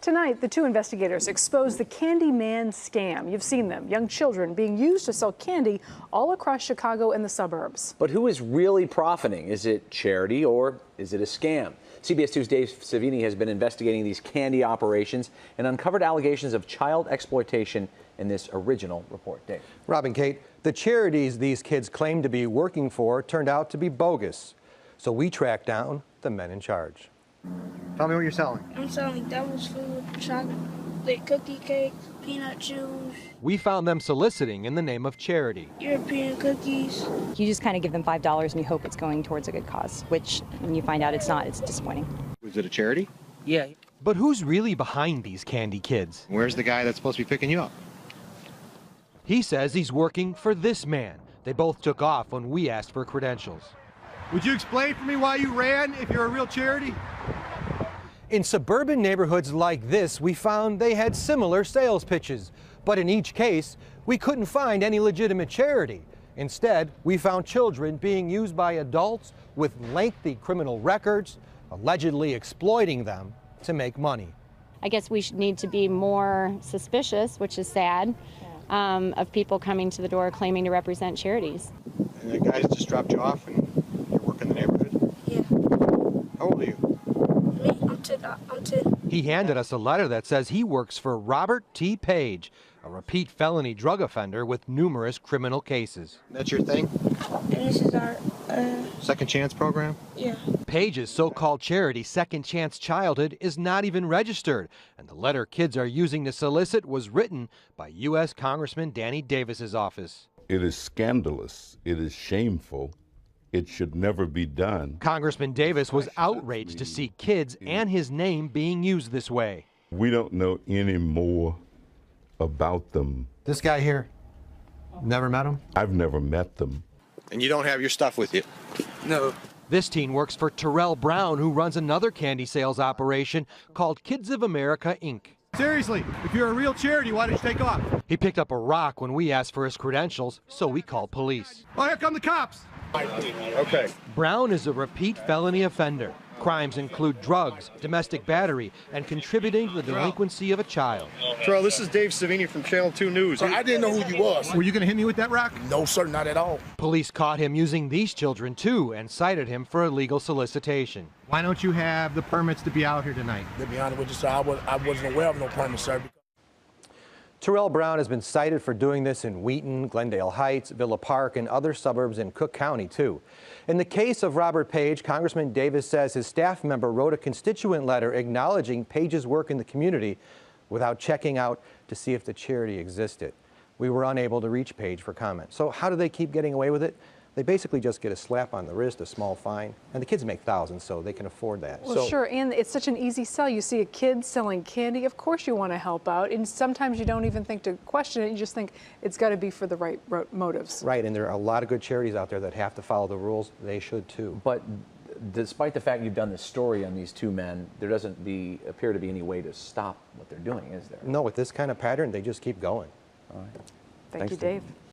Tonight, the two investigators expose the Candy Man scam. You've seen them, young children being used to sell candy all across Chicago and the suburbs. But who is really profiting? Is it charity or is it a scam? CBS 2's Dave Savini has been investigating these candy operations and uncovered allegations of child exploitation in this original report. Dave. Rob and Kate, the charities these kids claimed to be working for turned out to be bogus. So we tracked down the men in charge. Tell me what you're selling. I'm selling devil's food, chocolate cookie cakes, peanut chews. We found them soliciting in the name of charity. European cookies. You just kind of give them $5 and you hope it's going towards a good cause, which when you find out it's not, it's disappointing. Was it a charity? Yeah. But who's really behind these candy kids? Where's the guy that's supposed to be picking you up? He says he's working for this man. They both took off when we asked for credentials. Would you explain for me why you ran if you're a real charity? In suburban neighborhoods like this, we found they had similar sales pitches. But in each case, we couldn't find any legitimate charity. Instead, we found children being used by adults with lengthy criminal records, allegedly exploiting them to make money. I guess we should need to be more suspicious, which is sad, of people coming to the door claiming to represent charities. And the guys just dropped you off and you're working the neighborhood? Yeah. How old are you? Me? I'm 10. He handed us a letter that says he works for Robert T. Page, a repeat felony drug offender with numerous criminal cases. That's your thing? And this is our, Second chance program? yeah. Page's so-called charity, Second Chance Childhood, is not even registered, and the letter kids are using to solicit was written by U.S. Congressman Danny Davis's office. It is scandalous. It is shameful. It should never be done. Congressman Davis was outraged to see kids and his name being used this way. We don't know any more about them. This guy here, never met him? I've never met them. And you don't have your stuff with you? No. This teen works for Terrell Brown, who runs another candy sales operation called Kids of America, Inc. Seriously, if you're a real charity, why did you take off? He picked up a rock when we asked for his credentials, so we called police. Oh, here come the cops. Okay. Brown is a repeat felony offender. Crimes include drugs, domestic battery, and contributing to the delinquency of a child. Terrell, this is Dave Savini from Channel 2 News. So I didn't know who you was. Were you going to hit me with that rock? No, sir, not at all. Police caught him using these children, too, and cited him for illegal solicitation. Why don't you have the permits to be out here tonight? To be honest with you, sir, I wasn't aware of no permit, sir. Terrell Brown has been cited for doing this in Wheaton, Glendale Heights, Villa Park, and other suburbs in Cook County, too. In the case of Robert Page, Congressman Davis says his staff member wrote a constituent letter acknowledging Page's work in the community without checking out to see if the charity existed. We were unable to reach Page for comment. So how do they keep getting away with it? They basically just get a slap on the wrist, a small fine, and the kids make thousands, so they can afford that. Well, sure, and it's such an easy sell. You see a kid selling candy, of course you want to help out, and sometimes you don't even think to question it. You just think it's got to be for the right motives. Right, and there are a lot of good charities out there that have to follow the rules. They should, too. But despite the fact you've done this story on these two men, there doesn't appear to be any way to stop what they're doing, is there? No, with this kind of pattern, they just keep going. All right. Thank you, Dave.